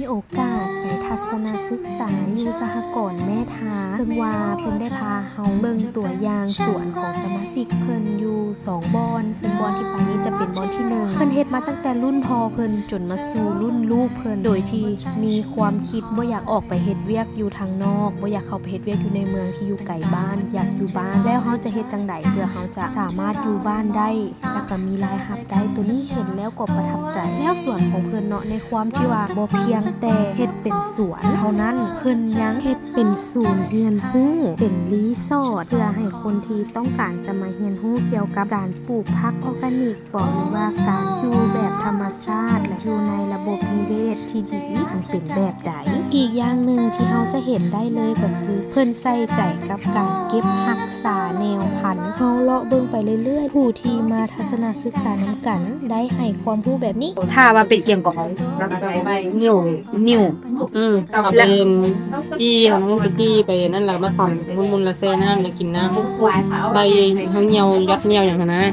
โอกาสไปทัศนศึกษาอยู่สหกรณ์แม่ทาซึ่งว่าเพิ่นได้พาเฮาเบิ่งตัวอย่างสวนของสมาชิกเพิ่นอยู่2บ่อนซึ่งบ่อนที่ไปนี้จะเป็นบ่อนที่1เพิ่นเฮ็ดมาตั้งแต่รุ่นพ่อเพิ่นจนมาสู่รุ่นลูกเพิ่นโดยที่มีความคิดบ่อยากออกไปเฮ็ดเวียกอยู่ทางนอกบ่อยากเข้าไปเฮ็ดเวียกอยู่ในเมืองที่อยู่ไกลบ้านอยากอยู่บ้านแล้วเฮาจะเฮ็ดจังไดเพื่อเฮาจะสามารถอยู่บ้านได้แล้วก็มีรายรับได้ตัวนี้เห็นแล้วก็ประทับใจแล้วสวนของเพิ่นเนาะในความที่ว่าบ่เพียงแต่เฮ็ดเป็นสวนเท่านั้นเพิ่นยังเฮ็ดเป็นศูนย์เรียนรู้เป็นรีสอร์ทเพื่อให้คนที่ต้องการจะมาเรียนรู้เกี่ยวกับการปลูกผักออร์แกนิกบ่หรือว่าการอยู่แบบธรรมชาติและอยู่ในระบบนิเวศที่ดีมันเป็นแบบใดอีกอย่างหนึ่งที่เราจะเห็นได้เลยก็คือเพิ่นใส่ใจกับการเก็บรักษาแนวพันธุ์เฮาเลาะเบิ่งไปเรื่อยๆผู้ที่มาทัศนศึกษานำกันได้ให้ความรู้แบบนี้ถ้าว่าเป็นเกี่ยวกับนิ้วกับเป็นจี้ของน้องไปจี้ไปนั่นแหละมาทำมุนละแซ่น้ำแล้วกินน้ำใบทั้งเหี่ยวยัดเหี่ยวอย่างนั้นนะ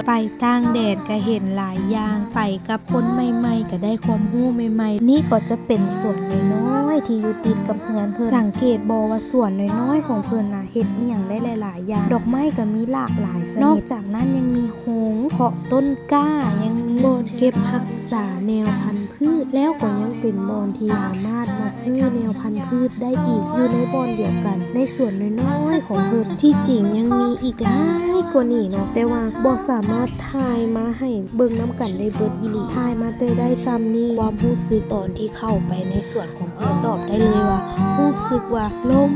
ไปต่างแดดก็เห็นหลายอย่างไปกับคนใหม่ๆก็ได้ความรู้ใหม่ๆนี่ก็จะเป็นส่วนน้อยๆที่อยู่ติดกับเฮือนเพิ่นสังเกตบ่ว่าส่วนน้อยๆของเพิ่นน่ะเฮ็ดอีหยังได้หลายๆอย่างดอกไม้ก็มีหลากหลายชนิดนอกจากนั้นยังมีหงส์เพาะต้นกล้ายังมีบ่อนเก็บรักษาแนวพันธุ์พืชแล้วก็ยังเป็นบ่อนที่สามารถมาซื้อแนวพันธุ์พืชได้อีกอยู่ในบ่อนเดียวกันในส่วนน้อยๆของเพิ่นที่จริงยังมีอีกหลายกว่านี้เนาะแต่ว่าบ่สามารถถ่ายมาให้เบิ่งนํกันได้เบิดอีหลีถ่ายมาแต่ได้ซ้ำนี้ความรู้สึกตอนที่เข้าไปในส่วนของเพิ่นตอบได้เลยว่ารู้สึกว่าล่ม